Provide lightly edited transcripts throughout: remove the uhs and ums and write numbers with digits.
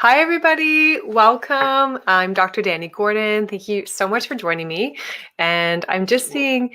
Hi, everybody. Welcome. I'm Dr. Danny Gordon. Thank you so much for joining me. And I'm just seeing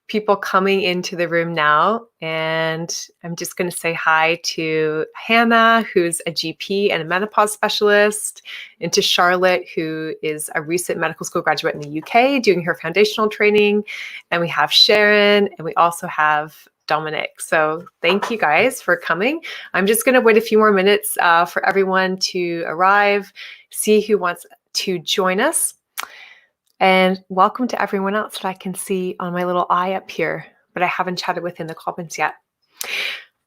people coming into the room now. And I'm just going to say hi to Hannah, who's a GP and a menopause specialist, and to Charlotte, who is a recent medical school graduate in the UK doing her foundational training. And we have Sharon, and we also have Dominic. So thank you guys for coming. I'm just going to wait a few more minutes for everyone to arrive, see who wants to join us. And welcome to everyone else that I can see on my little eye up here, but I haven't chatted with in the comments yet.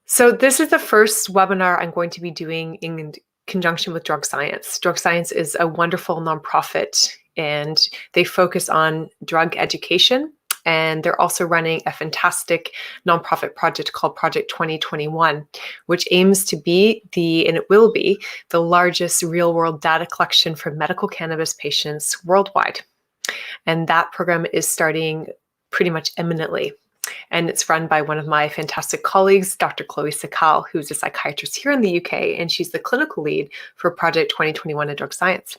So this is the first webinar I'm going to be doing in conjunction with Drug Science. Drug Science is a wonderful nonprofit, and they focus on drug education. And they're also running a fantastic nonprofit project called Project 2021, which aims to be and it will be, the largest real-world data collection for medical cannabis patients worldwide. And that program is starting pretty much imminently. And it's run by one of my fantastic colleagues, Dr. Chloe Sakal, who's a psychiatrist here in the UK, and she's the clinical lead for Project 2021 in Drug Science.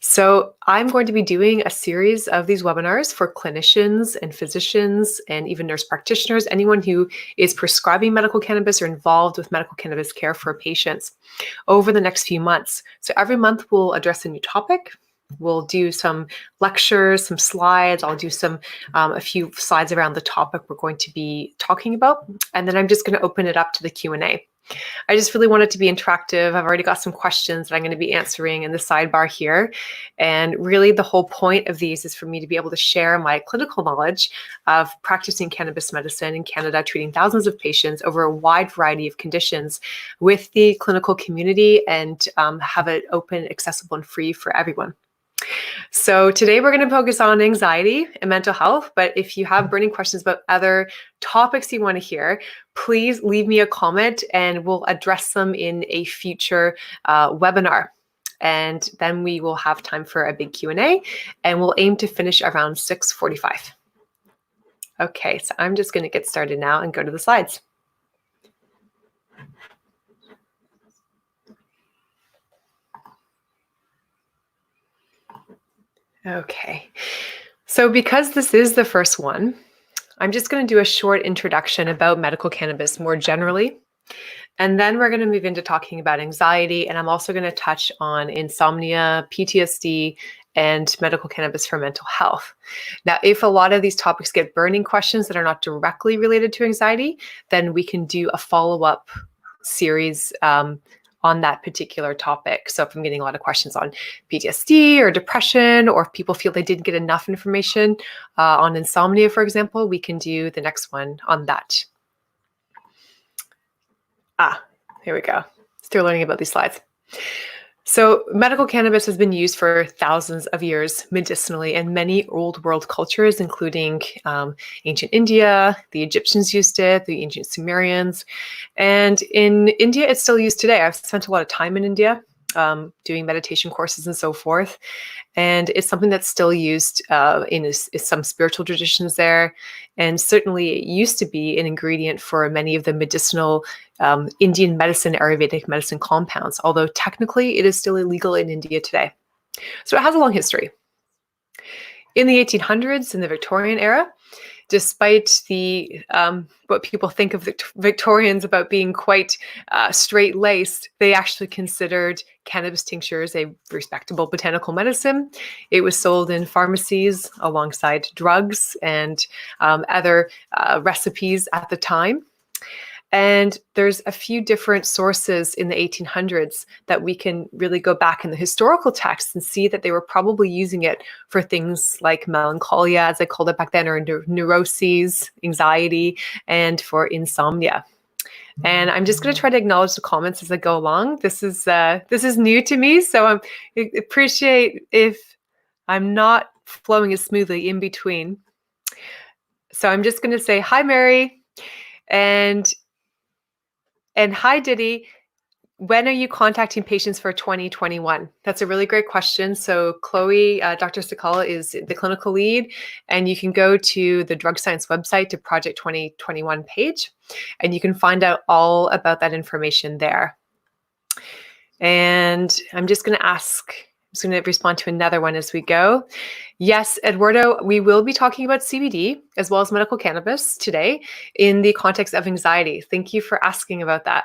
So I'm going to be doing a series of these webinars for clinicians and physicians and even nurse practitioners, anyone who is prescribing medical cannabis or involved with medical cannabis care for patients over the next few months. So every month we'll address a new topic. We'll do some lectures, some slides. I'll do a few slides around the topic we're going to be talking about. And then I'm just going to open it up to the Q&A. I just really want it to be interactive. I've already got some questions that I'm going to be answering in the sidebar here. And really the whole point of these is for me to be able to share my clinical knowledge of practicing cannabis medicine in Canada, treating thousands of patients over a wide variety of conditions with the clinical community, and have it open, accessible, and free for everyone. So today we're going to focus on anxiety and mental health, but if you have burning questions about other topics you want to hear, please leave me a comment and we'll address them in a future webinar. And then we will have time for a big Q&A, and we'll aim to finish around 6:45. Okay, so I'm just going to get started now and go to the slides. Okay, so because this is the first one, I'm just going to do a short introduction about medical cannabis more generally. And then we're going to move into talking about anxiety. And I'm also going to touch on insomnia, PTSD, and medical cannabis for mental health. Now, if a lot of these topics get burning questions that are not directly related to anxiety, then we can do a follow-up series on that particular topic. So if I'm getting a lot of questions on PTSD or depression, or if people feel they didn't get enough information on insomnia, for example, we can do the next one on that. Here we go. Still learning about these slides. So medical cannabis has been used for thousands of years medicinally in many old world cultures, including ancient India. The Egyptians used it, the ancient Sumerians. And in India, it's still used today. I've spent a lot of time in India doing meditation courses and so forth. And it's something that's still used in some spiritual traditions there. And certainly it used to be an ingredient for many of the medicinal Indian medicine, Ayurvedic medicine compounds, although technically it is still illegal in India today. So it has a long history. In the 1800s, in the Victorian era, despite the what people think of Victorians about being quite straight-laced, they actually considered cannabis tinctures a respectable botanical medicine. It was sold in pharmacies alongside drugs and other recipes at the time. And there's a few different sources in the 1800s that we can really go back in the historical texts and see that they were probably using it for things like melancholia, as I called it back then, or neuroses, anxiety, and for insomnia. And I'm just going to try to acknowledge the comments as I go along. This is new to me, so I appreciate if I'm not flowing as smoothly in between. So I'm just going to say hi, Mary, and hi, Diddy. When are you contacting patients for 2021? That's a really great question. So Chloe, Dr. Sakala is the clinical lead, and you can go to the Drug Science website to Project 2021 page, and you can find out all about that information there. And I'm just going to respond to another one as we go. Yes, Eduardo, we will be talking about CBD as well as medical cannabis today in the context of anxiety. Thank you for asking about that.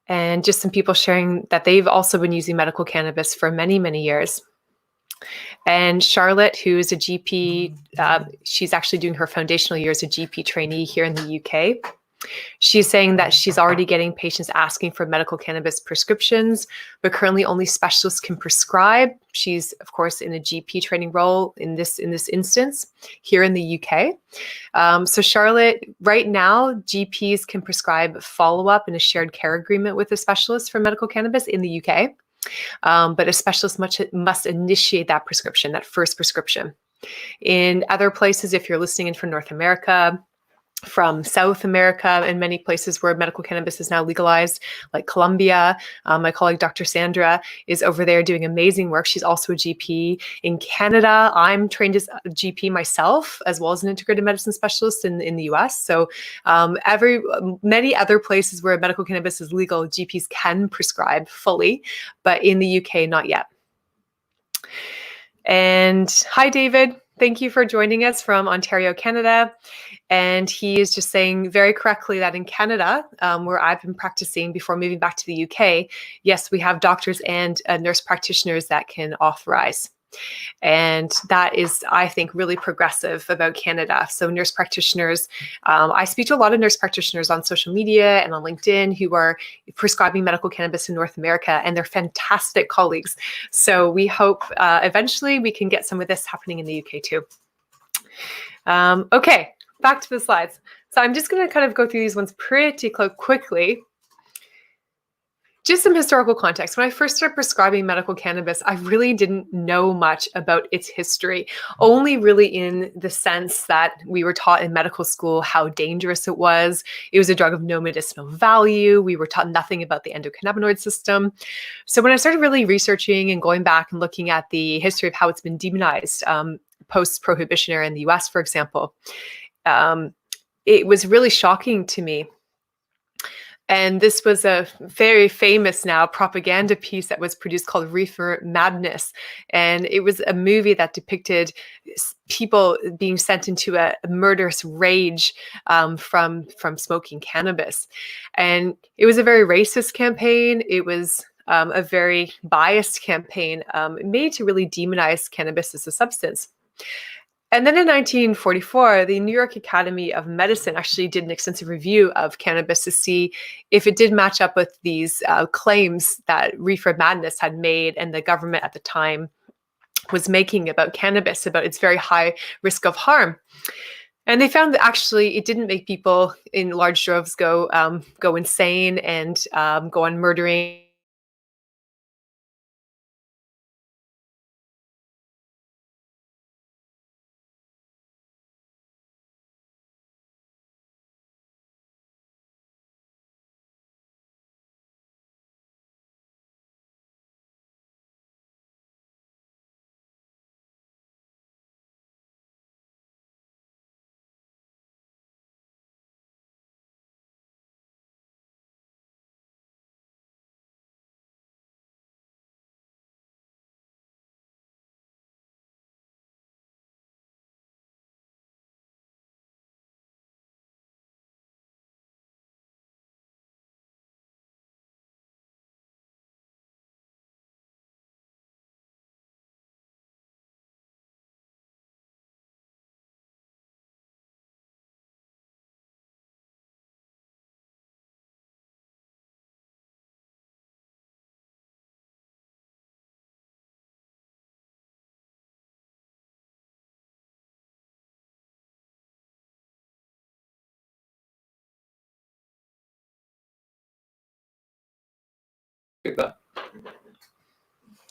And just some people sharing that they've also been using medical cannabis for many, many years. And Charlotte, who's a GP, she's actually doing her foundational year as a GP trainee here in the UK. She's saying that she's already getting patients asking for medical cannabis prescriptions, but currently only specialists can prescribe. She's, of course, in a GP training role in this instance here in the UK. So Charlotte, right now, GPs can prescribe follow-up in a shared care agreement with a specialist for medical cannabis in the UK. But a specialist must initiate that prescription, that first prescription. In other places, if you're listening in from North America, from South America, and many places where medical cannabis is now legalized, like Colombia. My colleague, Dr. Sandra, is over there doing amazing work. She's also a GP. In Canada, I'm trained as a GP myself, as well as an integrated medicine specialist in the US. So many other places where medical cannabis is legal, GPs can prescribe fully, but in the UK, not yet. And hi, David. Thank you for joining us from Ontario, Canada. And he is just saying very correctly that in Canada, where I've been practicing before moving back to the UK, yes, we have doctors and nurse practitioners that can authorize. And that is, I think, really progressive about Canada. So nurse practitioners, I speak to a lot of nurse practitioners on social media and on LinkedIn who are prescribing medical cannabis in North America, and they're fantastic colleagues. So we hope eventually we can get some of this happening in the UK too. Okay, back to the slides. So I'm just going to kind of go through these ones pretty quickly. Just some historical context. When I first started prescribing medical cannabis, I really didn't know much about its history, only really in the sense that we were taught in medical school how dangerous it was. It was a drug of no medicinal value. We were taught nothing about the endocannabinoid system. So when I started really researching and going back and looking at the history of how it's been demonized post-Prohibition era in the US, for example, it was really shocking to me. And this was a very famous now propaganda piece that was produced called Reefer Madness. And it was a movie that depicted people being sent into a murderous rage from smoking cannabis. And it was a very racist campaign. It was a very biased campaign made to really demonize cannabis as a substance. And then in 1944, the New York Academy of Medicine actually did an extensive review of cannabis to see if it did match up with these claims that Reefer Madness had made and the government at the time was making about cannabis, about its very high risk of harm. And they found that actually it didn't make people in large droves go insane and go on murdering.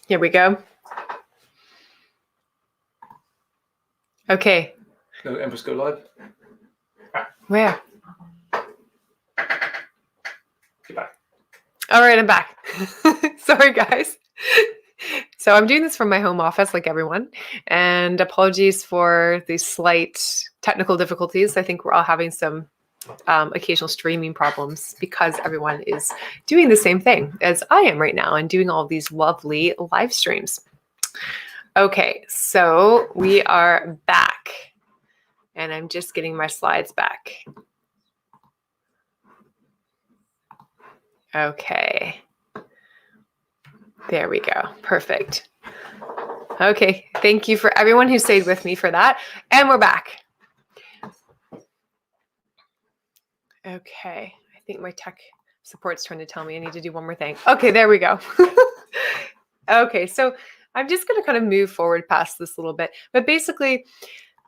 Here we go. Okay. No, Empress, go live. Where? Get back. All right, I'm back. Sorry, guys. So I'm doing this from my home office like everyone, and apologies for the slight technical difficulties. I think we're all having some occasional streaming problems because everyone is doing the same thing as I am right now and doing all these lovely live streams. Okay, so we are back and I'm just getting my slides back. Okay, there we go. Perfect. Okay, thank you for everyone who stayed with me for that. And we're back. Okay, I think my tech support's trying to tell me I need to do one more thing. Okay, there we go. Okay, so I'm just going to kind of move forward past this a little bit. But basically,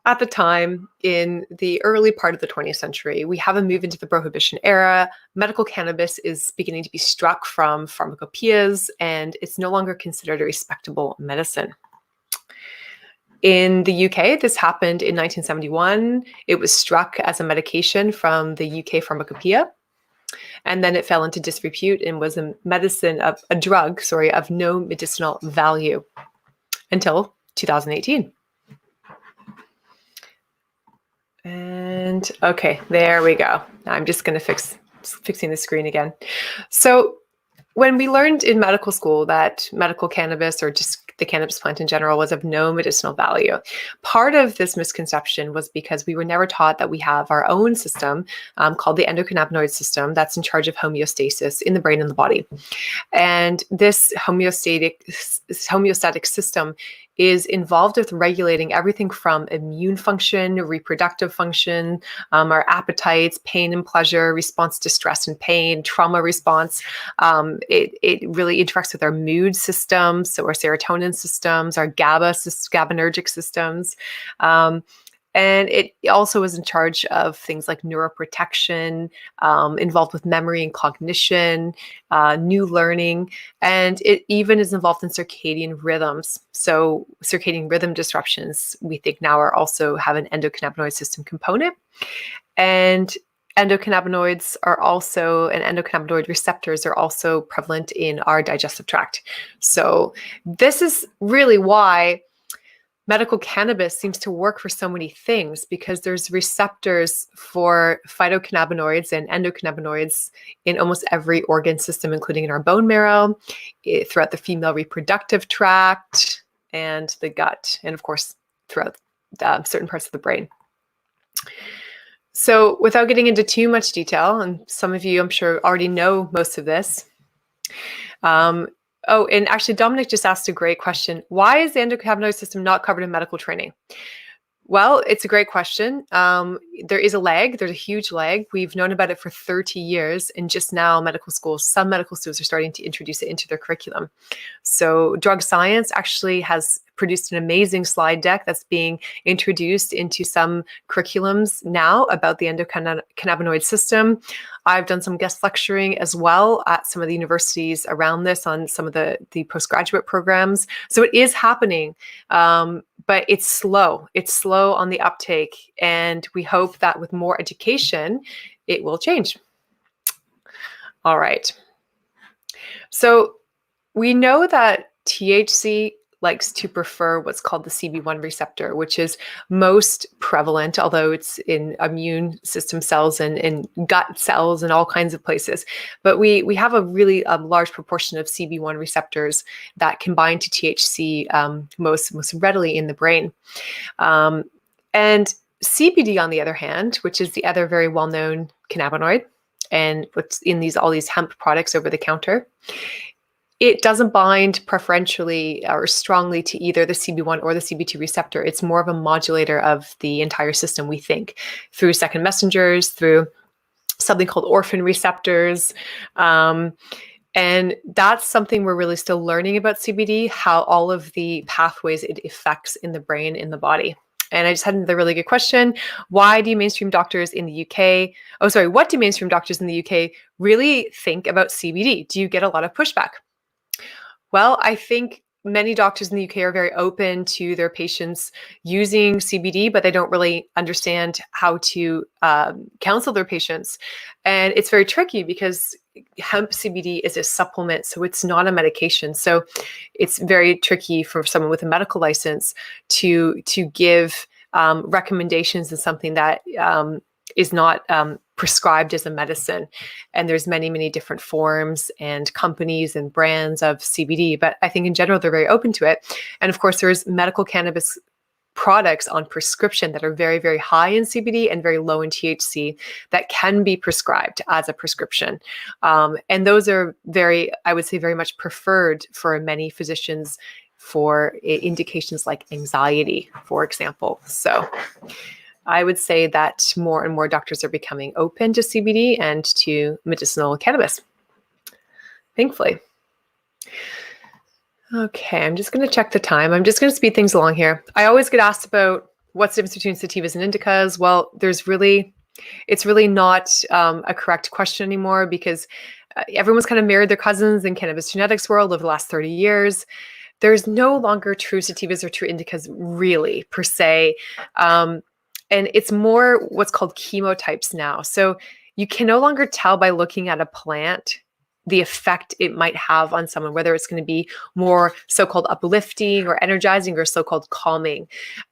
at the time, in the early part of the 20th century, we have a move into the Prohibition era. Medical cannabis is beginning to be struck from pharmacopoeias, and it's no longer considered a respectable medicine. In the UK, this happened in 1971. It was struck as a medication from the UK Pharmacopoeia, and then it fell into disrepute and was a drug of no medicinal value until 2018. And okay, there we go. I'm just going to fixing the screen again. So when we learned in medical school that medical cannabis, or just the cannabis plant in general, was of no medicinal value, part of this misconception was because we were never taught that we have our own system called the endocannabinoid system that's in charge of homeostasis in the brain and the body. And this homeostatic system is involved with regulating everything from immune function, reproductive function, our appetites, pain and pleasure, response to stress and pain, trauma response. It really interacts with our mood systems, so our serotonin systems, our GABAergic systems. And it also is in charge of things like neuroprotection, involved with memory and cognition, new learning, and it even is involved in circadian rhythms. So circadian rhythm disruptions, we think now also have an endocannabinoid system component. And endocannabinoid receptors are also prevalent in our digestive tract. So this is really why medical cannabis seems to work for so many things, because there's receptors for phytocannabinoids and endocannabinoids in almost every organ system, including in our bone marrow, throughout the female reproductive tract and the gut, and of course, throughout certain parts of the brain. So without getting into too much detail, and some of you, I'm sure, already know most of this, oh, and actually, Dominic just asked a great question. Why is the endocannabinoid system not covered in medical training? Well, it's a great question. There is a lag. There's a huge lag. We've known about it for 30 years, and just now some medical schools are starting to introduce it into their curriculum. So drug science actually has produced an amazing slide deck that's being introduced into some curriculums now about the endocannabinoid system. I've done some guest lecturing as well at some of the universities around this on some of the postgraduate programs. So it is happening, but it's slow. It's slow on the uptake, and we hope that with more education, it will change. All right. So we know that THC likes to prefer what's called the CB1 receptor, which is most prevalent, although it's in immune system cells and gut cells and all kinds of places. But we have a really large proportion of CB1 receptors that can bind to THC most readily in the brain. And CBD, on the other hand, which is the other very well-known cannabinoid, and what's in all these hemp products over the counter, it doesn't bind preferentially or strongly to either the CB1 or the CB2 receptor. It's more of a modulator of the entire system, we think, through second messengers, through something called orphan receptors. And that's something we're really still learning about CBD, how all of the pathways it affects in the brain, in the body. And I just had another really good question. What do mainstream doctors in the UK really think about CBD? Do you get a lot of pushback? Well, I think many doctors in the UK are very open to their patients using CBD, but they don't really understand how to counsel their patients. And it's very tricky because hemp CBD is a supplement, so it's not a medication. So it's very tricky for someone with a medical license to give recommendations in something that is not prescribed as a medicine. And there's many, many different forms and companies and brands of CBD, but I think in general, they're very open to it. And of course, there's medical cannabis products on prescription that are very, very high in CBD and very low in THC that can be prescribed as a prescription. And those are I would say, very much preferred for many physicians for indications like anxiety, for example. So I would say that more and more doctors are becoming open to CBD and to medicinal cannabis, thankfully. Okay, I'm just going to check the time. I'm just going to speed things along here. I always get asked about what's the difference between sativas and indicas. Well, it's really not a correct question anymore, because everyone's kind of married their cousins in cannabis genetics world over the last 30 years. There's no longer true sativas or true indicas, really, per se. And it's more what's called chemotypes now. So you can no longer tell by looking at a plant the effect it might have on someone, whether it's going to be more so-called uplifting or energizing or so-called calming.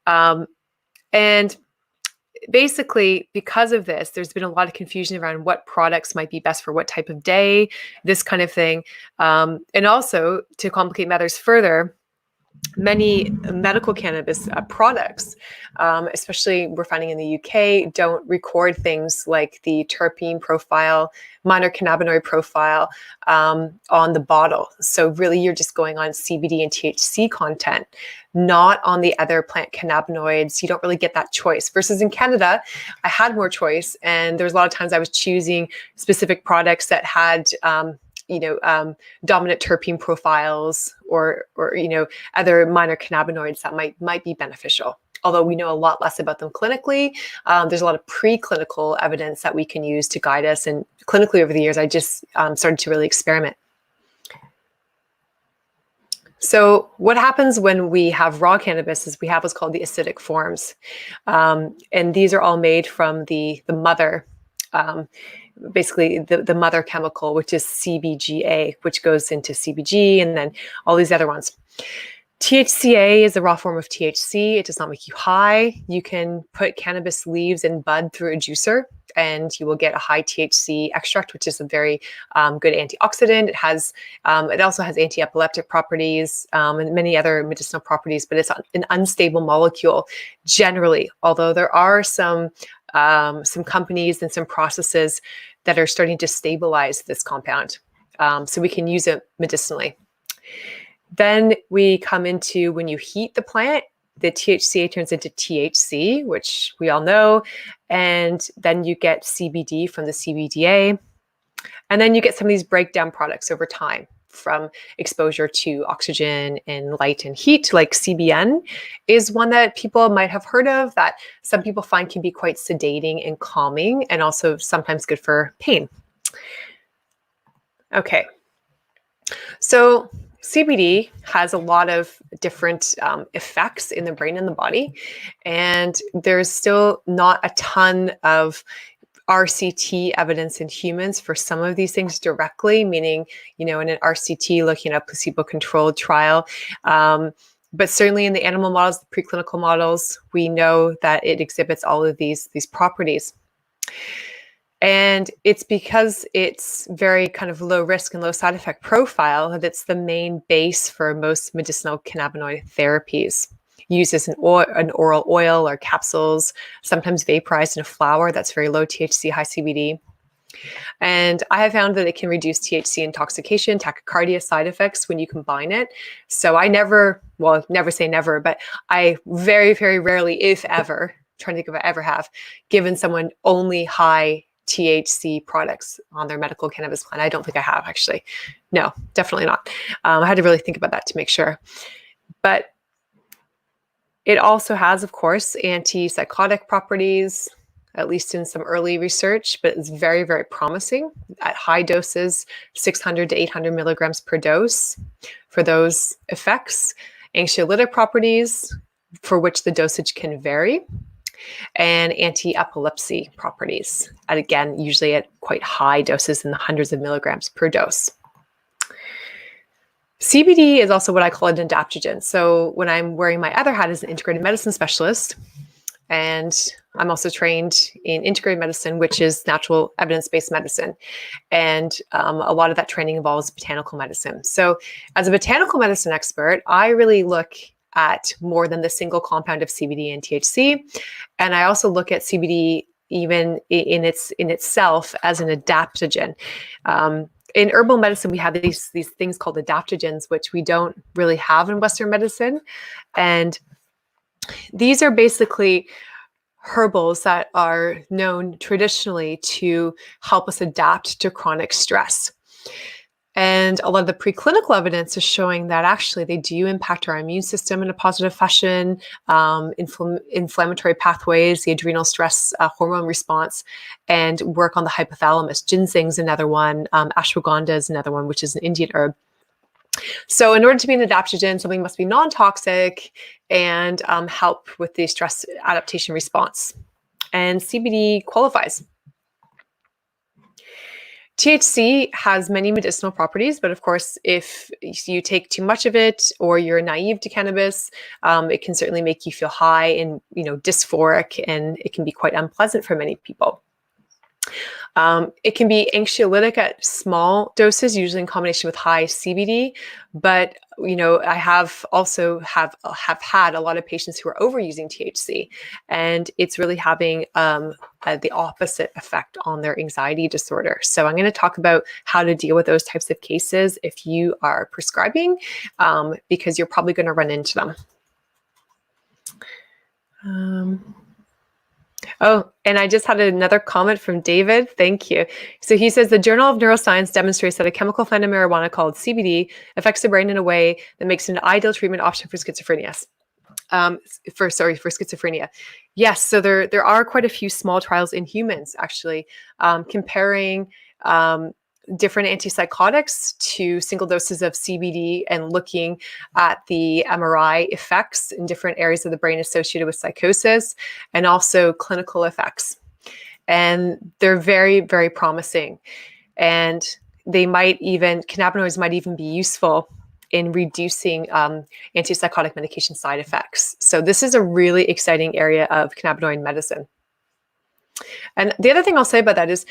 And basically, because of this, there's been a lot of confusion around what products might be best for what type of day, this kind of thing. And also, to complicate matters further, many medical cannabis products, especially we're finding in the UK, don't record things like the terpene profile, minor cannabinoid profile on the bottle. So really, you're just going on CBD and THC content, not on the other plant cannabinoids. You don't really get that choice. Versus in Canada, I had more choice, and there's a lot of times I was choosing specific products that had dominant terpene profiles or other minor cannabinoids that might be beneficial. Although we know a lot less about them clinically, there's a lot of preclinical evidence that we can use to guide us. And clinically over the years, I just started to really experiment. So what happens when we have raw cannabis is we have what's called the acidic forms. And these are all made from the mother, basically the mother chemical, which is CBGA, which goes into CBG and then all these other ones. THCA is the raw form of THC. It does not make you high. You can put cannabis leaves in bud through a juicer, and you will get a high THC extract, which is a very good antioxidant. It also has anti-epileptic properties and many other medicinal properties, but it's an unstable molecule generally. Although there are some companies and some processes that are starting to stabilize this compound, so we can use it medicinally. Then we come into when you heat the plant, the THCA turns into THC, which we all know, and then you get CBD from the CBDA, and then you get some of these breakdown products over time from exposure to oxygen and light and heat, like CBN is one that people might have heard of, that some people find can be quite sedating and calming, and also sometimes good for pain. Okay, so CBD has a lot of different effects in the brain and the body, and there's still not a ton of RCT evidence in humans for some of these things directly, meaning, in an RCT looking at a placebo-controlled trial. But certainly in the animal models, the preclinical models, we know that it exhibits all of these properties. And it's because it's very kind of low risk and low side effect profile that's the main base for most medicinal cannabinoid therapies. Used as an oral oil or capsules, sometimes vaporized in a flower that's very low THC, high CBD. And I have found that it can reduce THC intoxication, tachycardia side effects when you combine it. So I never say never, but I very, very rarely, if ever, trying to think if I ever have, given someone only high THC products on their medical cannabis plan. I don't think I have, actually. No, definitely not. I had to really think about that to make sure. But it also has, of course, antipsychotic properties, at least in some early research, but it's very, very promising at high doses, 600 to 800 milligrams per dose for those effects. Anxiolytic properties, for which the dosage can vary, and anti-epilepsy properties, and again, usually at quite high doses in the hundreds of milligrams per dose. CBD is also what I call an adaptogen. So when I'm wearing my other hat as an integrated medicine specialist, And I'm also trained in integrated medicine, which is natural evidence-based medicine. And a lot of that training involves botanical medicine. So as a botanical medicine expert, I really look at more than the single compound of CBD and THC. And I also look at CBD even in itself as an adaptogen. In herbal medicine, we have these things called adaptogens, which we don't really have in Western medicine. And these are basically herbals that are known traditionally to help us adapt to chronic stress. And a lot of the preclinical evidence is showing that actually they do impact our immune system in a positive fashion, inflammatory pathways, the adrenal stress hormone response, and work on the hypothalamus. Ginseng's another one, ashwagandha is another one, which is an Indian herb. So in order to be an adaptogen, something must be non-toxic and help with the stress adaptation response. And CBD qualifies. THC has many medicinal properties, but of course, if you take too much of it or you're naive to cannabis, it can certainly make you feel high and dysphoric, and it can be quite unpleasant for many people. It can be anxiolytic at small doses, usually in combination with high CBD. But I have had a lot of patients who are overusing THC, and it's really having the opposite effect on their anxiety disorder. So I'm going to talk about how to deal with those types of cases if you are prescribing, because you're probably going to run into them. Oh, and I just had another comment from David. Thank you. So he says, the Journal of Neuroscience demonstrates that a chemical plant of marijuana called CBD affects the brain in a way that makes it an ideal treatment option for schizophrenia. For schizophrenia. Yes, so there are quite a few small trials in humans, actually, comparing different antipsychotics to single doses of CBD and looking at the MRI effects in different areas of the brain associated with psychosis and also clinical effects. And they're very, very promising. And cannabinoids might even be useful in reducing antipsychotic medication side effects. So this is a really exciting area of cannabinoid medicine. And the other thing I'll say about that is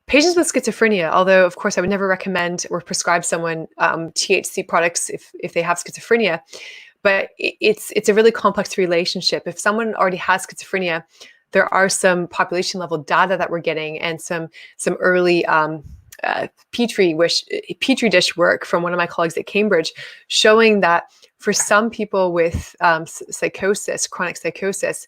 patients with schizophrenia, although of course I would never recommend or prescribe someone THC products if they have schizophrenia, but it's a really complex relationship. If someone already has schizophrenia, there are some population level data that we're getting and some early petri dish work from one of my colleagues at Cambridge showing that for some people with chronic psychosis,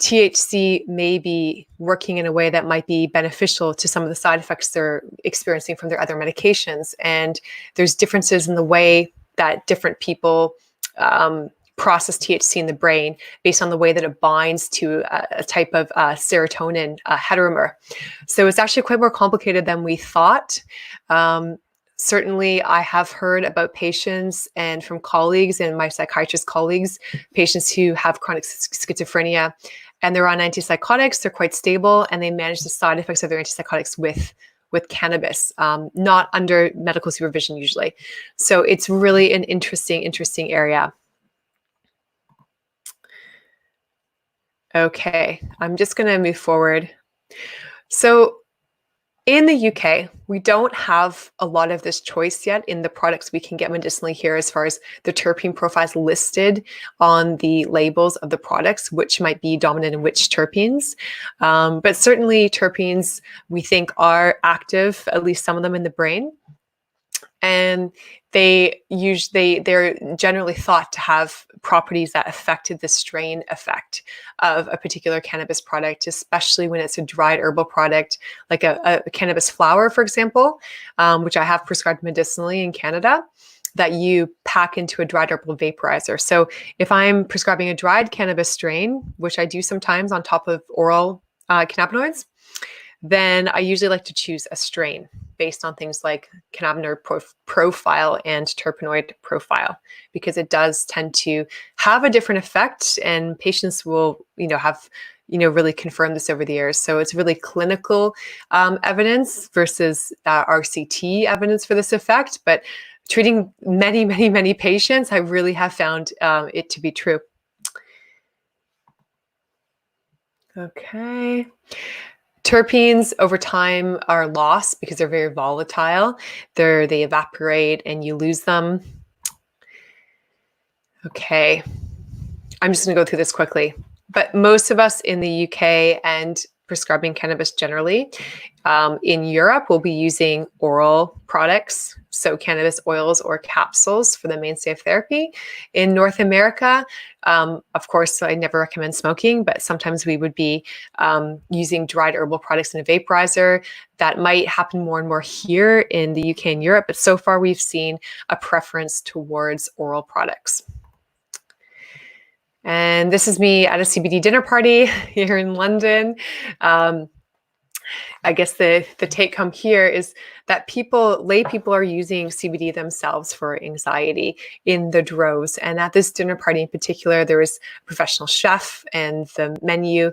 THC may be working in a way that might be beneficial to some of the side effects they're experiencing from their other medications. And there's differences in the way that different people process THC in the brain based on the way that it binds to a type of serotonin heteromer. So it's actually quite more complicated than we thought. Certainly, I have heard about patients and from colleagues and my psychiatrist colleagues, patients who have chronic schizophrenia, and they're on antipsychotics, they're quite stable, and they manage the side effects of their antipsychotics with cannabis, not under medical supervision usually. So it's really an interesting area. Okay, I'm just going to move forward. So in the UK, we don't have a lot of this choice yet in the products we can get medicinally here as far as the terpene profiles listed on the labels of the products, which might be dominant in which terpenes. But certainly terpenes, we think, are active, at least some of them in the brain. And they're generally thought to have properties that affected the strain effect of a particular cannabis product, especially when it's a dried herbal product, like a cannabis flower, for example, which I have prescribed medicinally in Canada, that you pack into a dried herbal vaporizer. So if I'm prescribing a dried cannabis strain, which I do sometimes on top of oral cannabinoids, then I usually like to choose a strain based on things like cannabinoid profile and terpenoid profile, because it does tend to have a different effect, and patients will, have, really confirmed this over the years. So it's really clinical evidence versus RCT evidence for this effect. But treating many patients, I really have found it to be true. Okay. Terpenes over time are lost because they're very volatile. They evaporate and you lose them. Okay. I'm just going to go through this quickly. But most of us in the UK and prescribing cannabis generally, in Europe, will be using oral products, so cannabis oils or capsules for the mainstay of therapy. In North America, of course, so I never recommend smoking, but sometimes we would be using dried herbal products in a vaporizer. That might happen more and more here in the UK and Europe, but so far we've seen a preference towards oral products. And this is me at a CBD dinner party here in London. I guess the take home here is that lay people are using CBD themselves for anxiety in the droves. And at this dinner party in particular, there was a professional chef, and the menu,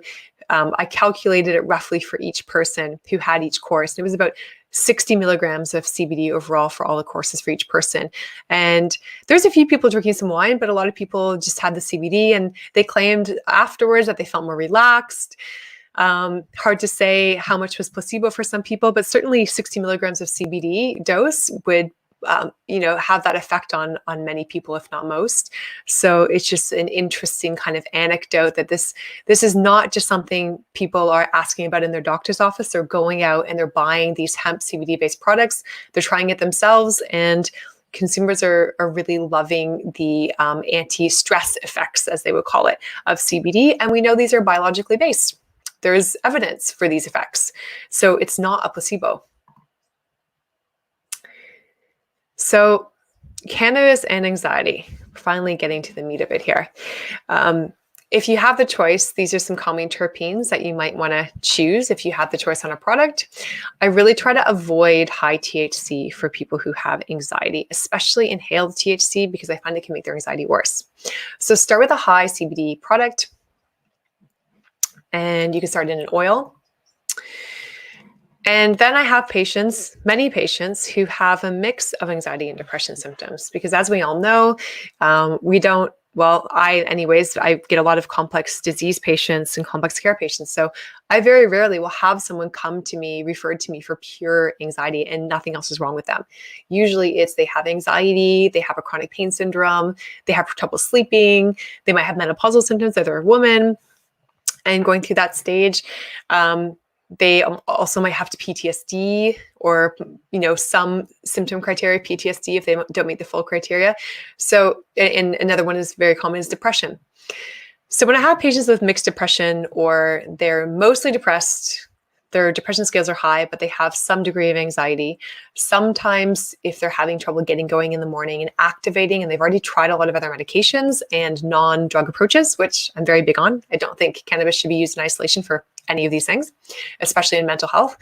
I calculated it roughly for each person who had each course. It was about 60 milligrams of CBD overall for all the courses for each person. And there's a few people drinking some wine, but a lot of people just had the CBD, and they claimed afterwards that they felt more relaxed. Hard to say how much was placebo for some people, but certainly 60 milligrams of CBD dose would have that effect on many people, if not most. So it's just an interesting kind of anecdote that this is not just something people are asking about in their doctor's office. They're going out and they're buying these hemp CBD based products. They're trying it themselves, and consumers are really loving the anti-stress effects, as they would call it, of CBD. And we know these are biologically based. There's evidence for these effects. So it's not a placebo. So cannabis and anxiety, finally getting to the meat of it here. If you have the choice, these are some calming terpenes that you might want to choose if you have the choice on a product. I really try to avoid high THC for people who have anxiety, especially inhaled THC, because I find it can make their anxiety worse. So start with a high CBD product, and you can start in an oil. And then I have many patients who have a mix of anxiety and depression symptoms, because as we all know, I get a lot of complex disease patients and complex care patients. So I very rarely will have someone come to me, referred to me for pure anxiety, and nothing else is wrong with them. Usually it's they have anxiety, they have a chronic pain syndrome, they have trouble sleeping, they might have menopausal symptoms if they're a woman. And going through that stage, they also might have PTSD or, some symptom criteria, PTSD, if they don't meet the full criteria. So, and another one is very common is depression. So when I have patients with mixed depression, or they're mostly depressed, their depression scales are high, but they have some degree of anxiety. Sometimes if they're having trouble getting going in the morning and activating, and they've already tried a lot of other medications and non-drug approaches, which I'm very big on. I don't think cannabis should be used in isolation for any of these things, especially in mental health.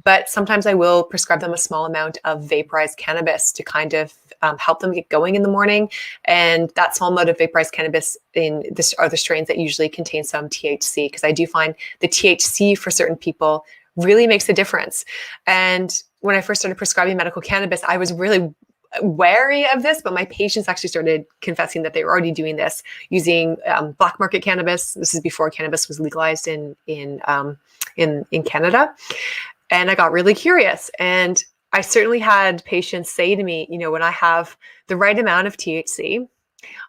But sometimes I will prescribe them a small amount of vaporized cannabis to kind of help them get going in the morning. And that small amount of vaporized cannabis are the strains that usually contain some THC, because I do find the THC for certain people really makes a difference. And when I first started prescribing medical cannabis, I was really wary of this, but my patients actually started confessing that they were already doing this using black market cannabis. This is before cannabis was legalized in Canada. And I got really curious. And I certainly had patients say to me, when I have the right amount of THC,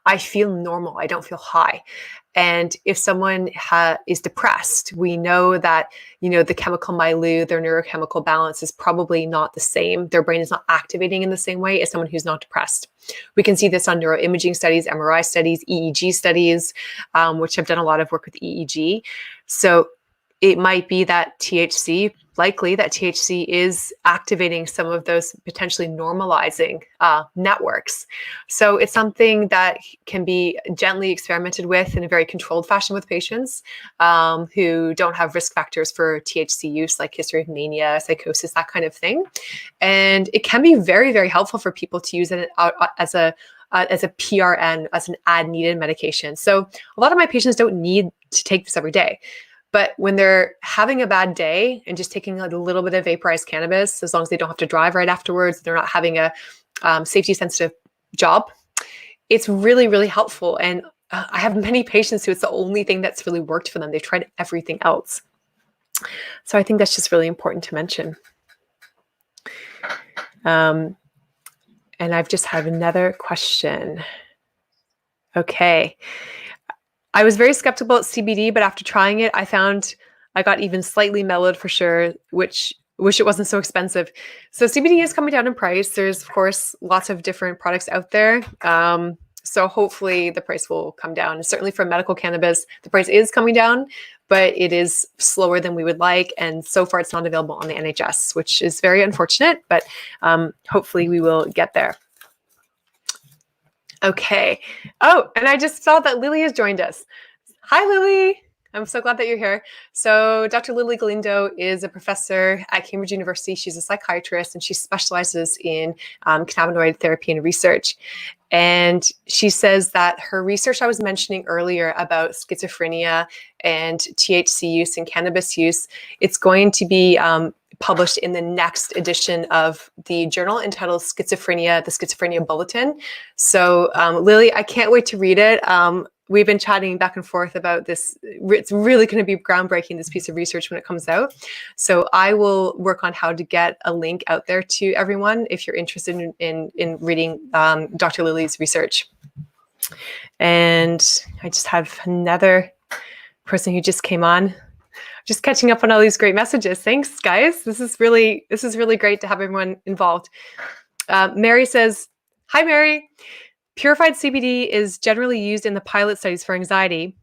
I feel normal. I don't feel high. And if someone is depressed, we know that, the chemical milieu, their neurochemical balance is probably not the same. Their brain is not activating in the same way as someone who's not depressed. We can see this on neuroimaging studies, MRI studies, EEG studies, which have done a lot of work with EEG. So it might be that likely that THC is activating some of those potentially normalizing networks. So it's something that can be gently experimented with in a very controlled fashion with patients who don't have risk factors for THC use, like history of mania, psychosis, that kind of thing. And it can be very, very helpful for people to use it as a PRN, as an ad-needed medication. So a lot of my patients don't need to take this every day. But when they're having a bad day and just taking a little bit of vaporized cannabis, as long as they don't have to drive right afterwards, they're not having a safety sensitive job, it's really, really helpful. And I have many patients who it's the only thing that's really worked for them. They've tried everything else. So I think that's just really important to mention. And I've just had another question. Okay. I was very skeptical at CBD, but after trying it, I found I got even slightly mellowed for sure, which wish it wasn't so expensive. So CBD is coming down in price. There's, of course, lots of different products out there. So hopefully the price will come down. And certainly for medical cannabis, the price is coming down, but it is slower than we would like. And so far it's not available on the NHS, which is very unfortunate, but hopefully we will get there. Okay. Oh, and I just saw that Lily has joined us. Hi, Lily. I'm so glad that you're here. So Dr. Lily Galindo is a professor at Cambridge University. She's a psychiatrist, and she specializes in cannabinoid therapy and research. And she says that her research I was mentioning earlier about schizophrenia and THC use and cannabis use, it's going to be published in the next edition of the journal entitled Schizophrenia, the Schizophrenia Bulletin. So Lily, I can't wait to read it. We've been chatting back and forth about this. It's really going to be groundbreaking, this piece of research, when it comes out. So I will work on how to get a link out there to everyone if you're interested in reading Dr. Lily's research. And I just have another person who just came on. Just catching up on all these great messages. Thanks, guys. This is really great to have everyone involved. Mary says, "Hi, Mary. Purified CBD is generally used in the pilot studies for anxiety.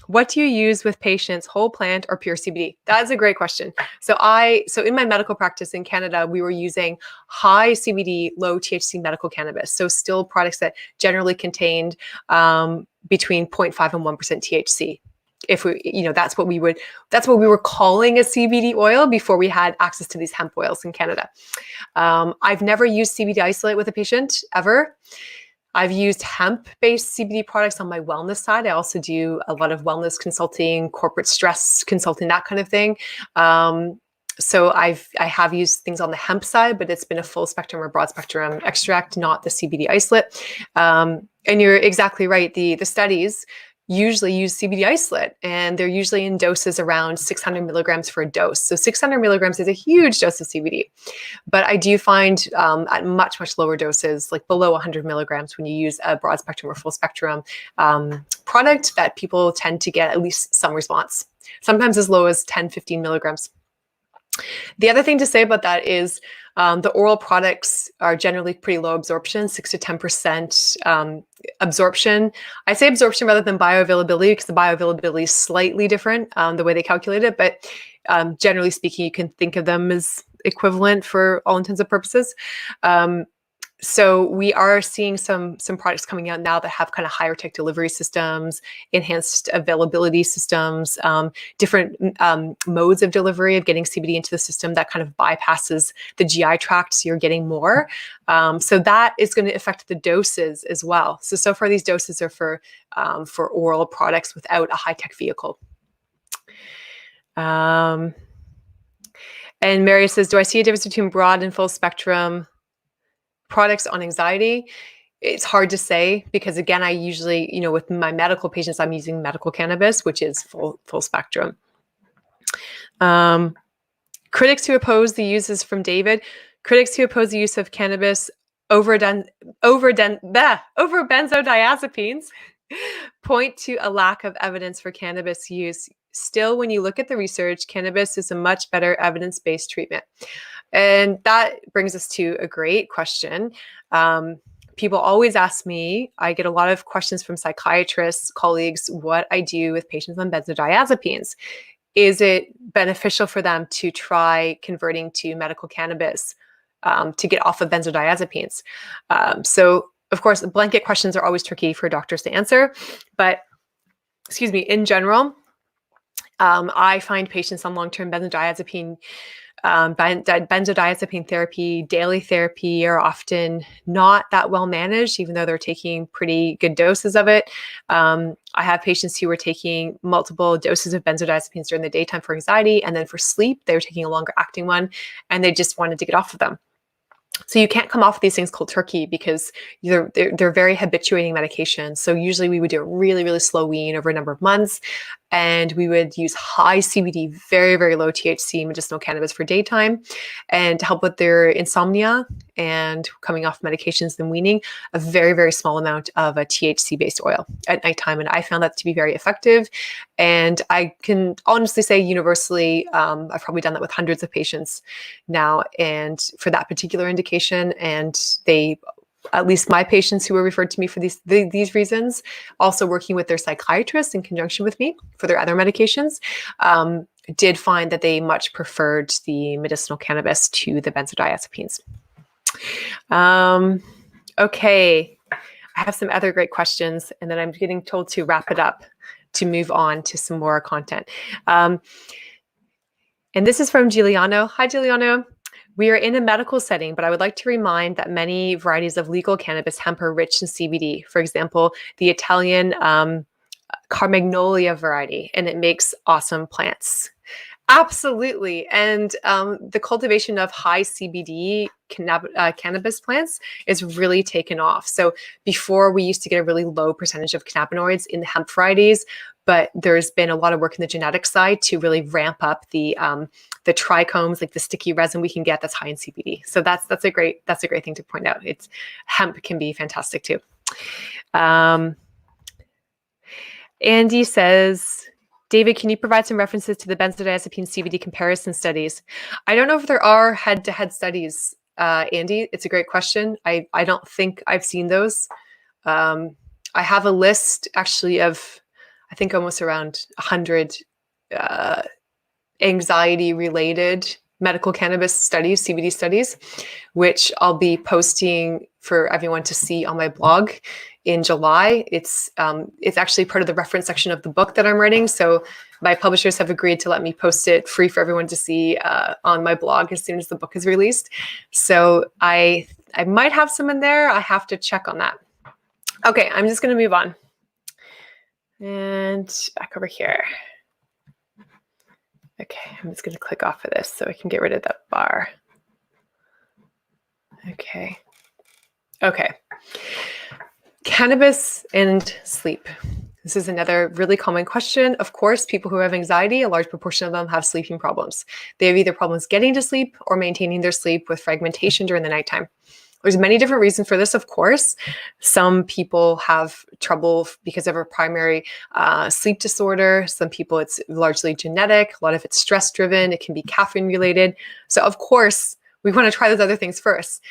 What do you use with patients, whole plant or pure CBD?" That is a great question. So in my medical practice in Canada, we were using high CBD, low THC medical cannabis. So still products that generally contained between 0.5 and 1% THC. If we, that's what we were calling a CBD oil before we had access to these hemp oils in Canada. I've never used CBD isolate with a patient ever. I've used hemp-based CBD products on my wellness side. I also do a lot of wellness consulting, corporate stress consulting, that kind of thing. So I have used things on the hemp side, but it's been a full spectrum or broad spectrum extract, not the CBD isolate. And you're exactly right. The studies usually use CBD isolate, and they're usually in doses around 600 milligrams for a dose. So 600 milligrams is a huge dose of CBD. But I do find at much, much lower doses, like below 100 milligrams, when you use a broad spectrum or full spectrum product, that people tend to get at least some response, sometimes as low as 10, 15 milligrams. The other thing to say about that is the oral products are generally pretty low absorption, 6 to 10% absorption. I say absorption rather than bioavailability because the bioavailability is slightly different, the way they calculate it. But generally speaking, you can think of them as equivalent for all intents and purposes. So we are seeing some products coming out now that have kind of higher tech delivery systems, enhanced availability systems, different modes of delivery of getting CBD into the system that kind of bypasses the GI tract, so you're getting more. So that is going to affect the doses as well. So far these doses are for oral products without a high tech vehicle. And Marius says, "Do I see a difference between broad and full spectrum products on anxiety?" It's hard to say because, again, I usually, with my medical patients, I'm using medical cannabis, which is full spectrum. Critics who oppose the uses from David. Critics who oppose the use of cannabis over benzodiazepines point to a lack of evidence for cannabis use. Still, when you look at the research, cannabis is a much better evidence-based treatment. And that brings us to a great question. People always ask me, I get a lot of questions from psychiatrists, colleagues, what I do with patients on benzodiazepines. Is it beneficial for them to try converting to medical cannabis to get off of benzodiazepines? So, of course, blanket questions are always tricky for doctors to answer. But, in general, I find patients on long-term benzodiazepine therapy, daily therapy, are often not that well managed, even though they're taking pretty good doses of it. I have patients who were taking multiple doses of benzodiazepines during the daytime for anxiety, and then for sleep, they were taking a longer acting one, and they just wanted to get off of them. So you can't come off these things cold turkey because they're very habituating medications. So usually we would do a really, really slow wean over a number of months, and we would use high CBD, very, very low THC medicinal cannabis for daytime, and to help with their insomnia and coming off medications and weaning, a very, very small amount of a THC-based oil at nighttime. And I found that to be very effective. And I can honestly say universally, I've probably done that with hundreds of patients now, and for that particular indication. And they, at least my patients who were referred to me for these reasons, also working with their psychiatrist in conjunction with me for their other medications, did find that they much preferred the medicinal cannabis to the benzodiazepines. Okay, I have some other great questions, and then I'm getting told to wrap it up to move on to some more content. And this is from Giuliano. Hi, Giuliano. We are in a medical setting, but I would like to remind that many varieties of legal cannabis hemp are rich in CBD. For example, the Italian Carmagnolia variety, and it makes awesome plants. Absolutely. And the cultivation of high CBD cannabis plants is really taken off. So before, we used to get a really low percentage of cannabinoids in the hemp varieties, but there's been a lot of work in the genetic side to really ramp up the trichomes, like the sticky resin we can get that's high in CBD. So that's a great thing to point out. It's hemp can be fantastic too. Andy says, David, can you provide some references to the benzodiazepine CBD comparison studies? I don't know if there are head-to-head studies, Andy. It's a great question. I don't think I've seen those. I have a list actually of, I think, almost around 100 anxiety-related medical cannabis studies, CBD studies, which I'll be posting for everyone to see on my blog in July. It's actually part of the reference section of the book that I'm writing. So my publishers have agreed to let me post it free for everyone to see on my blog as soon as the book is released. So I might have some in there. I have to check on that. Okay, I'm just going to move on. And back over here. Okay, I'm just going to click off of this so I can get rid of that bar. Okay. Cannabis and sleep. This is another really common question. Of course, people who have anxiety, a large proportion of them have sleeping problems. They have either problems getting to sleep or maintaining their sleep with fragmentation during the nighttime. There's many different reasons for this, of course. Some people have trouble because of a primary sleep disorder. Some people, it's largely genetic. A lot of it's stress-driven. It can be caffeine-related. So, of course, we want to try those other things first.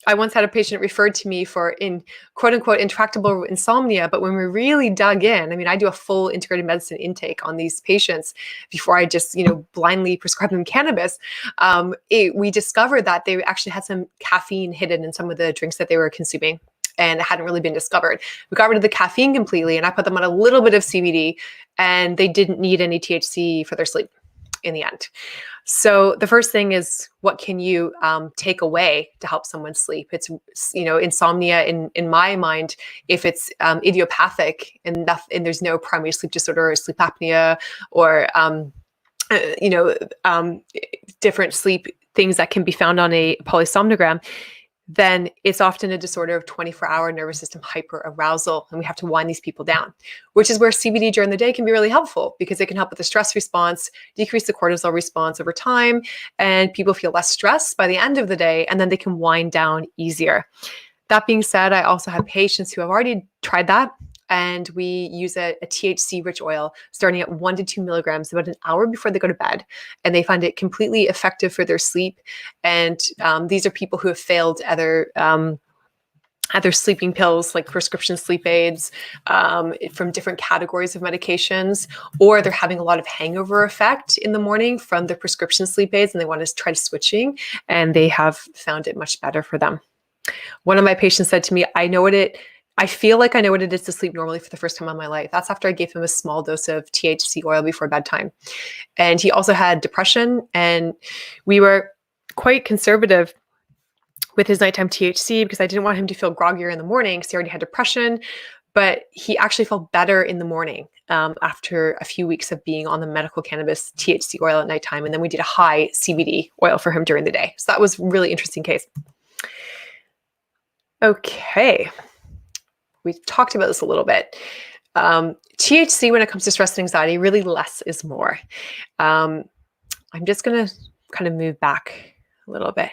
I once had a patient referred to me for quote unquote intractable insomnia, but when we really dug in, I mean, I do a full integrated medicine intake on these patients before I just, blindly prescribe them cannabis. We discovered that they actually had some caffeine hidden in some of the drinks that they were consuming, and it hadn't really been discovered. We got rid of the caffeine completely, and I put them on a little bit of CBD, and they didn't need any THC for their sleep in the end. So the first thing is, what can you take away to help someone sleep? It's, insomnia in my mind, if it's idiopathic and there's no primary sleep disorder or sleep apnea or, different sleep things that can be found on a polysomnogram, then it's often a disorder of 24-hour nervous system hyperarousal, and we have to wind these people down, which is where CBD during the day can be really helpful because it can help with the stress response, decrease the cortisol response over time, and people feel less stressed by the end of the day, and then they can wind down easier. That being said, I also have patients who have already tried that, and we use a THC-rich oil starting at 1 to 2 milligrams about an hour before they go to bed, and they find it completely effective for their sleep. And these are people who have failed other sleeping pills like prescription sleep aids from different categories of medications, or they're having a lot of hangover effect in the morning from the prescription sleep aids, and they want to try switching, and they have found it much better for them. One of my patients said to me, I feel like I know what it is to sleep normally for the first time in my life. That's after I gave him a small dose of THC oil before bedtime. And he also had depression, and we were quite conservative with his nighttime THC because I didn't want him to feel groggier in the morning because he already had depression. but he actually felt better in the morning after a few weeks of being on the medical cannabis THC oil at nighttime. And then we did a high CBD oil for him during the day. So that was a really interesting case. Okay. We've talked about this a little bit. THC, when it comes to stress and anxiety, really less is more. I'm just going to kind of move back a little bit.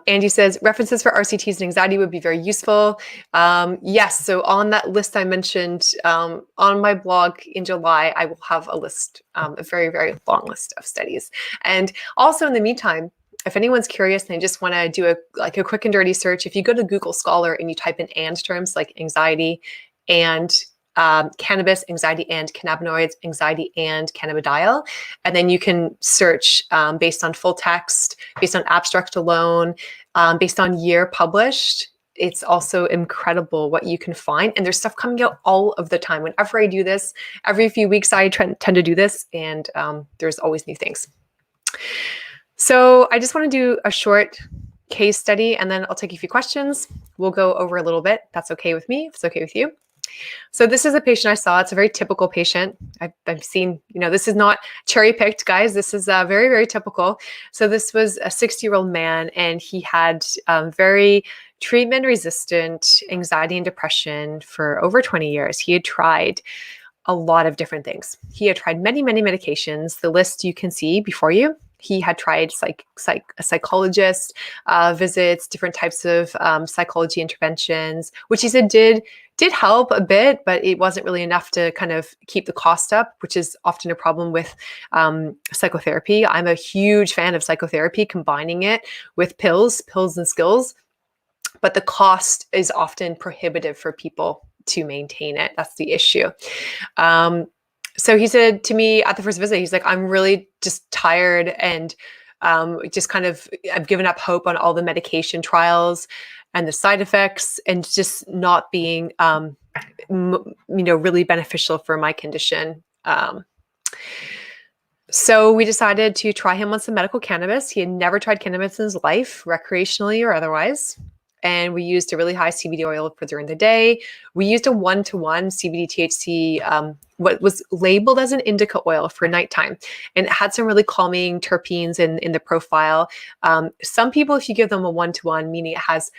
Andy says, references for RCTs and anxiety would be very useful. Yes, so on that list I mentioned on my blog in July, I will have a list, a very, very long list of studies. And also in the meantime, if anyone's curious and they just want to do a quick and dirty search, if you go to Google Scholar and you type in AND terms like anxiety and cannabis, anxiety and cannabinoids, anxiety and cannabidiol, and then you can search based on full text, based on abstract alone, based on year published. It's also incredible what you can find. And there's stuff coming out all of the time. Whenever I do this, every few weeks I tend to do this, and there's always new things. So I just want to do a short case study, and then I'll take a few questions. We'll go over a little bit. That's okay with me, if it's okay with you. So this is a patient I saw. It's a very typical patient. I've seen, this is not cherry picked, guys. This is very, very typical. So this was a 60-year-old man, and he had very treatment resistant anxiety and depression for over 20 years. He had tried a lot of different things. He had tried many, many medications. The list you can see before you. He had tried a psychologist visits, different types of psychology interventions, which he said did help a bit, but it wasn't really enough to kind of keep the cost up, which is often a problem with psychotherapy. I'm a huge fan of psychotherapy, combining it with pills and skills, but the cost is often prohibitive for people to maintain it. That's the issue. So he said to me at the first visit, he's like, I'm really just tired and just kind of, I've given up hope on all the medication trials and the side effects, and just not being, really beneficial for my condition. So we decided to try him on some medical cannabis. He had never tried cannabis in his life, recreationally or otherwise. And we used a really high CBD oil for during the day. We used a 1-to-1 CBD THC, what was labeled as an indica oil for nighttime. And it had some really calming terpenes in the profile. Some people, if you give them a 1-to-1, meaning it has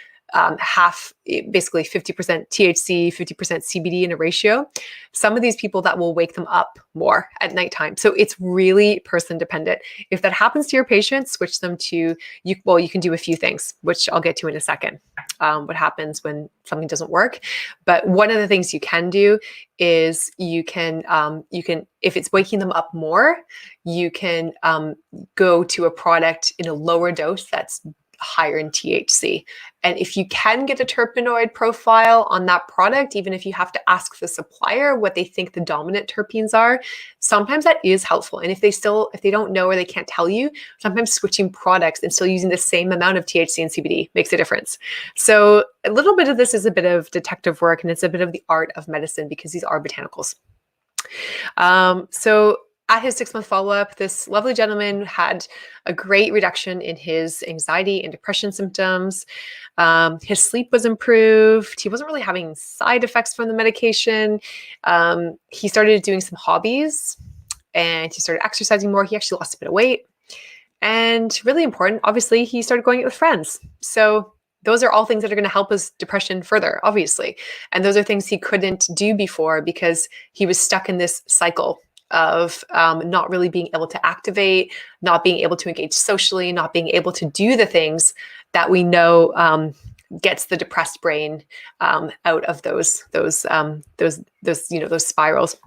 basically 50% THC, 50% CBD in a ratio. Some of these people, that will wake them up more at nighttime. So it's really person dependent. If that happens to your patient, switch them to, you can do a few things, which I'll get to in a second, what happens when something doesn't work. But one of the things you can do is you can, if it's waking them up more, you can go to a product in a lower dose that's higher in THC. And if you can get a terpenoid profile on that product, even if you have to ask the supplier what they think the dominant terpenes are, sometimes that is helpful. And if they don't know or they can't tell you, sometimes switching products and still using the same amount of THC and CBD makes a difference. So a little bit of this is a bit of detective work, and it's a bit of the art of medicine because these are botanicals. So at his 6-month follow-up, this lovely gentleman had a great reduction in his anxiety and depression symptoms. His sleep was improved. He wasn't really having side effects from the medication. He started doing some hobbies, and he started exercising more. He actually lost a bit of weight. And really important, obviously, he started going out with friends. So those are all things that are going to help his depression further, obviously. And those are things he couldn't do before because he was stuck in this cycle of not really being able to activate, not being able to engage socially, not being able to do the things that we know gets the depressed brain out of those spirals.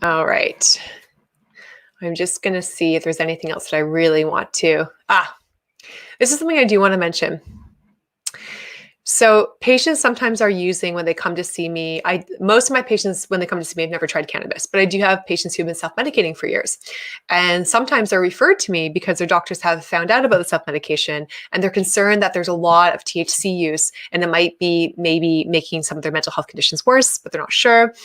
All right. I'm just going to see if there's anything else that I really want to. This is something I do want to mention. So patients sometimes are using, when they come to see me, most of my patients, when they come to see me, have never tried cannabis, but I do have patients who've been self-medicating for years. And sometimes they're referred to me because their doctors have found out about the self-medication, and they're concerned that there's a lot of THC use, and it might be maybe making some of their mental health conditions worse, but they're not sure.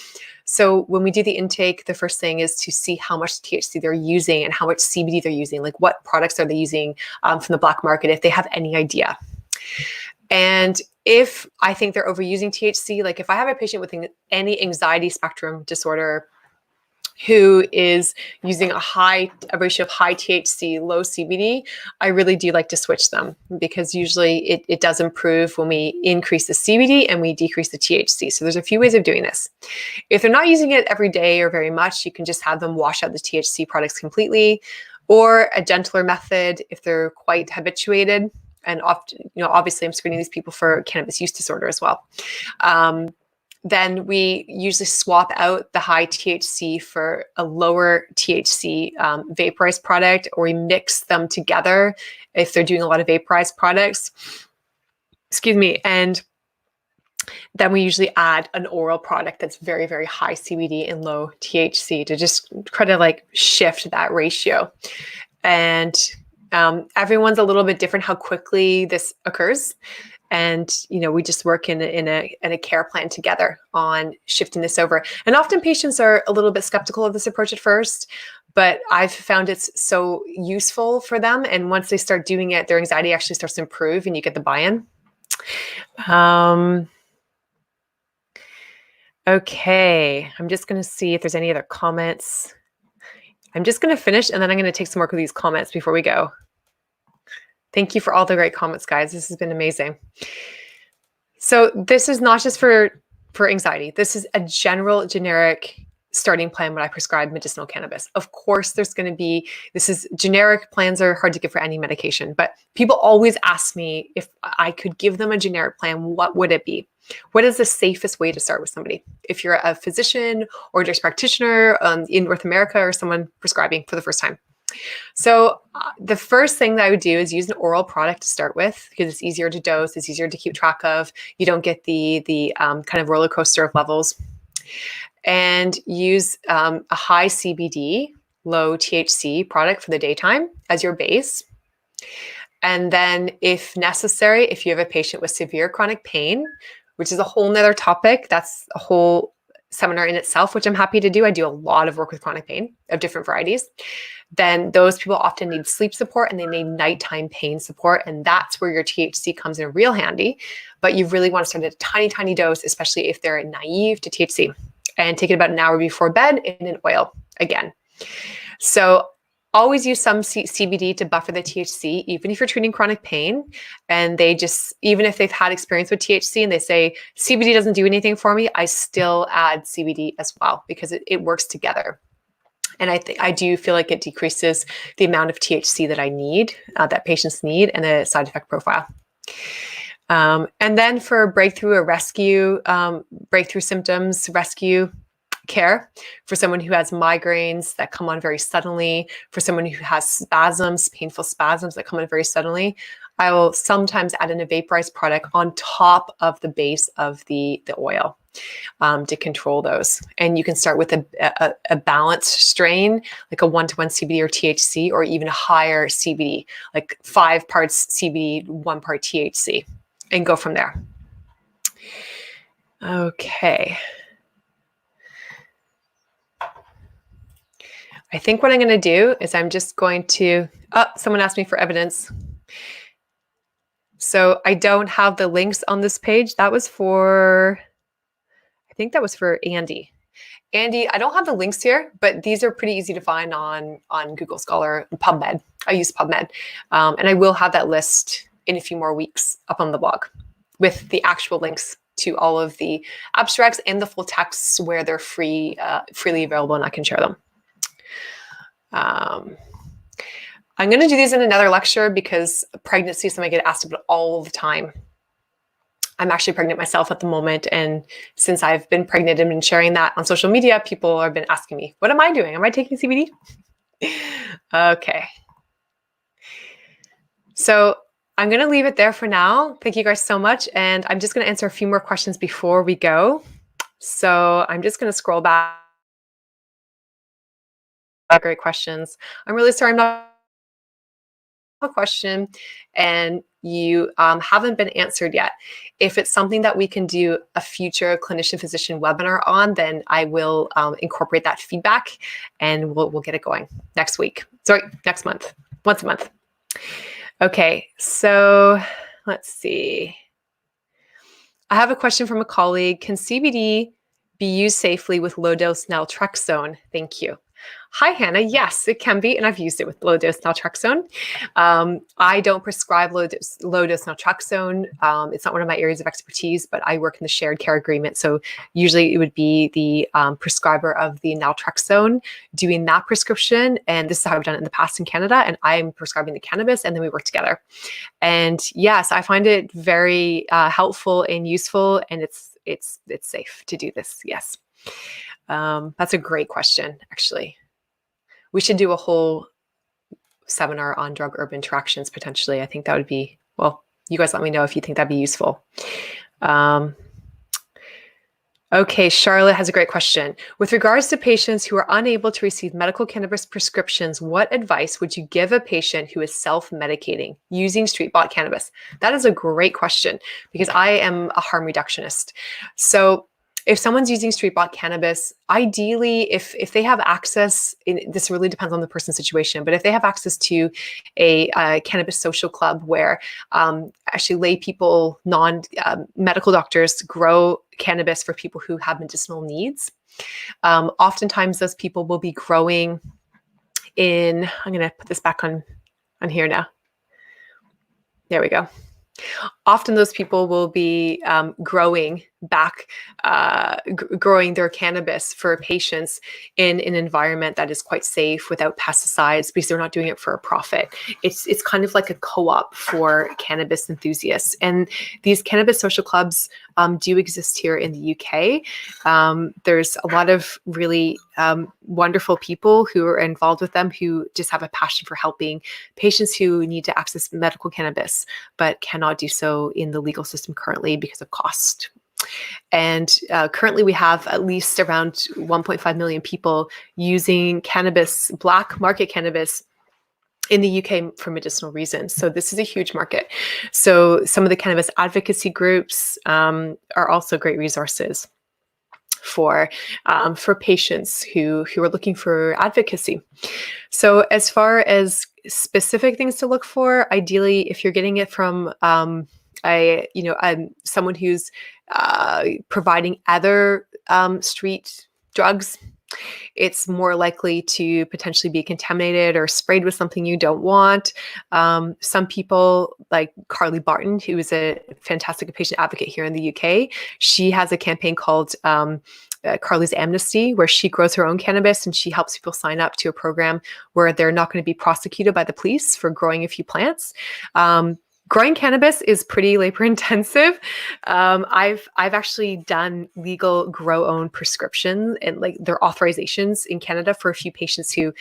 So when we do the intake, the first thing is to see how much THC they're using and how much CBD they're using, like what products are they using from the black market, if they have any idea. And if I think they're overusing THC, like if I have a patient with any anxiety spectrum disorder who is using a ratio of high THC, low CBD, I really do like to switch them, because usually it does improve when we increase the CBD and we decrease the THC. So there's a few ways of doing this. If they're not using it every day or very much, you can just have them wash out the THC products completely, or a gentler method if they're quite habituated. And often, obviously I'm screening these people for cannabis use disorder as well. Then we usually swap out the high THC for a lower THC vaporized product, or we mix them together if they're doing a lot of vaporized products. Excuse me. And then we usually add an oral product that's very, very high CBD and low THC to just try to like shift that ratio. And everyone's a little bit different how quickly this occurs. And, we just work in a care plan together on shifting this over. And often patients are a little bit skeptical of this approach at first, but I've found it's so useful for them. And once they start doing it, their anxiety actually starts to improve and you get the buy-in. Okay, I'm just going to see if there's any other comments. I'm just going to finish and then I'm going to take some more of these comments before we go. Thank you for all the great comments, guys. This has been amazing. So this is not just for anxiety. This is a generic starting plan when I prescribe medicinal cannabis. Of course, this is generic plans are hard to give for any medication, but people always ask me if I could give them a generic plan, what would it be? What is the safest way to start with somebody? If you're a physician or a nurse practitioner in North America, or someone prescribing for the first time. So the first thing that I would do is use an oral product to start with, because it's easier to dose, it's easier to keep track of. You don't get the kind of roller coaster of levels. And use a high CBD, low THC product for the daytime as your base. And then if necessary, if you have a patient with severe chronic pain, which is a whole nother topic, that's a whole seminar in itself, which I'm happy to do. I do a lot of work with chronic pain of different varieties. Then those people often need sleep support and they need nighttime pain support. And that's where your THC comes in real handy. But you really want to start at a tiny, tiny dose, especially if they're naive to THC, and take it about an hour before bed in an oil again. So always use some CBD to buffer the THC, even if you're treating chronic pain. And even if they've had experience with THC and they say, CBD doesn't do anything for me, I still add CBD as well, because it works together. And I do feel like it decreases the amount of THC that I need, that patients need, and the side effect profile. And then for breakthrough or rescue, breakthrough symptoms, rescue care, for someone who has migraines that come on very suddenly, for someone who has spasms, painful spasms that come on very suddenly, I will sometimes add in a vaporized product on top of the base of the oil to control those. And you can start with a balanced strain, like a 1-to-1 CBD or THC, or even a higher CBD, like 5 parts CBD, 1 part THC, and go from there. Okay. I think what I'm going to do is I'm just going to, someone asked me for evidence. So I don't have the links on this page. I think that was for Andy. Andy, I don't have the links here, but these are pretty easy to find on Google Scholar and PubMed. I use PubMed. And I will have that list in a few more weeks up on the blog with the actual links to all of the abstracts and the full texts where they're freely available, and I can share them. I'm going to do these in another lecture, because pregnancy is something I get asked about all the time. I'm actually pregnant myself at the moment. And since I've been pregnant and been sharing that on social media, people have been asking me, what am I doing? Am I taking CBD? Okay. So I'm going to leave it there for now. Thank you guys so much. And I'm just going to answer a few more questions before we go. So I'm just going to scroll back. Great questions. I'm really sorry I'm not a question and you haven't been answered yet. If it's something that we can do a future clinician physician webinar on, then I will incorporate that feedback and we'll get it going next month, once a month. Okay, so let's see. I have a question from a colleague. Can CBD be used safely with low-dose naltrexone? Thank you. Hi, Hannah. Yes, it can be, and I've used it with low-dose naltrexone. I don't prescribe low-dose naltrexone. It's not one of my areas of expertise, but I work in the shared care agreement. So usually it would be the prescriber of the naltrexone doing that prescription, and this is how I've done it in the past in Canada, and I'm prescribing the cannabis, and then we work together. And yes, I find it very helpful and useful, and it's safe to do this. Yes. That's a great question, actually. We should do a whole seminar on drug-herb interactions, potentially. I think that would be, well, you guys let me know if you think that'd be useful. Okay, Charlotte has a great question. With regards to patients who are unable to receive medical cannabis prescriptions, what advice would you give a patient who is self-medicating using street-bought cannabis? That is a great question because I am a harm reductionist. So if someone's using street-bought cannabis, ideally, if they have access, this really depends on the person's situation, but if they have access to a cannabis social club where actually lay people, non-medical doctors grow cannabis for people who have medicinal needs, oftentimes those people will be growing in, I'm going to put this back on here now. There we go. Often those people will be growing their cannabis for patients in an environment that is quite safe without pesticides because they're not doing it for a profit. It's kind of like a co-op for cannabis enthusiasts. And these cannabis social clubs do exist here in the UK. There's a lot of really wonderful people who are involved with them who just have a passion for helping patients who need to access medical cannabis but cannot do so in the legal system currently because of cost. And currently we have at least around 1.5 million people using cannabis, black market cannabis, in the UK for medicinal reasons. So this is a huge market. So some of the cannabis advocacy groups are also great resources for patients who are looking for advocacy. So as far as specific things to look for, ideally, if you're getting it from someone who's providing other street drugs, it's more likely to potentially be contaminated or sprayed with something you don't want. Some people like Carly Barton, who is a fantastic patient advocate here in the UK, she has a campaign called Carly's Amnesty, where she grows her own cannabis and she helps people sign up to a program where they're not going to be prosecuted by the police for growing a few plants. Growing cannabis is pretty labor intensive. I've actually done legal grow own prescriptions and like their authorizations in Canada for a few patients who,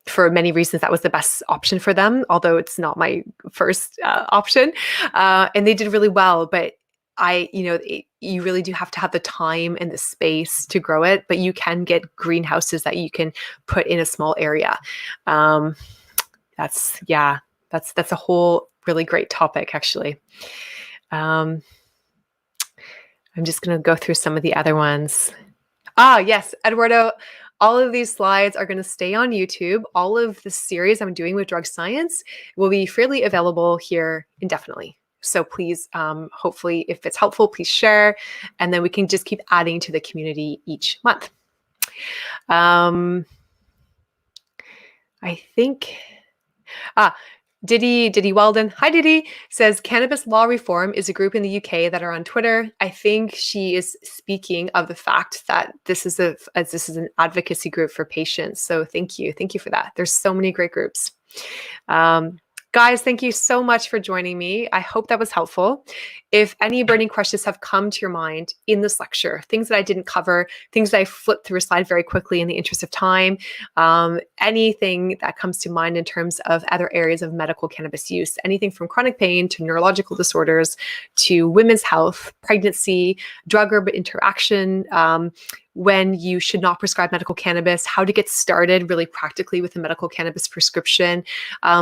for many reasons, that was the best option for them, although it's not my first option. And they did really well, but you really do have to have the time and the space to grow it, but you can get greenhouses that you can put in a small area. That's a whole really great topic, actually. I'm just going to go through some of the other ones. Yes, Eduardo, all of these slides are going to stay on YouTube. All of the series I'm doing with drug science will be freely available here indefinitely. So please, hopefully, if it's helpful, please share, and then we can just keep adding to the community each month. I think, Diddy Weldon, hi Diddy, says Cannabis Law Reform is a group in the UK that are on Twitter. I think she is speaking of the fact that this is an advocacy group for patients. So thank you for that. There's so many great groups. Guys, thank you so much for joining me. I hope that was helpful. If any burning questions have come to your mind in this lecture, things that I didn't cover, things that I flipped through a slide very quickly in the interest of time, anything that comes to mind in terms of other areas of medical cannabis use, anything from chronic pain to neurological disorders to women's health, pregnancy, drug-herb interaction, when you should not prescribe medical cannabis, how to get started really practically with a medical cannabis prescription.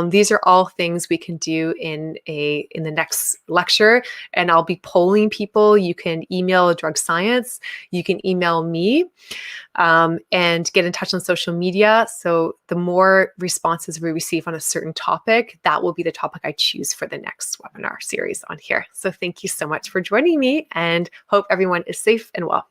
These are all things we can do in the next lecture. And and I'll be polling people. You can email Drug Science, you can email me, and get in touch on social media. So the more responses we receive on a certain topic, that will be the topic I choose for the next webinar series on here. So thank you so much for joining me, and hope everyone is safe and well.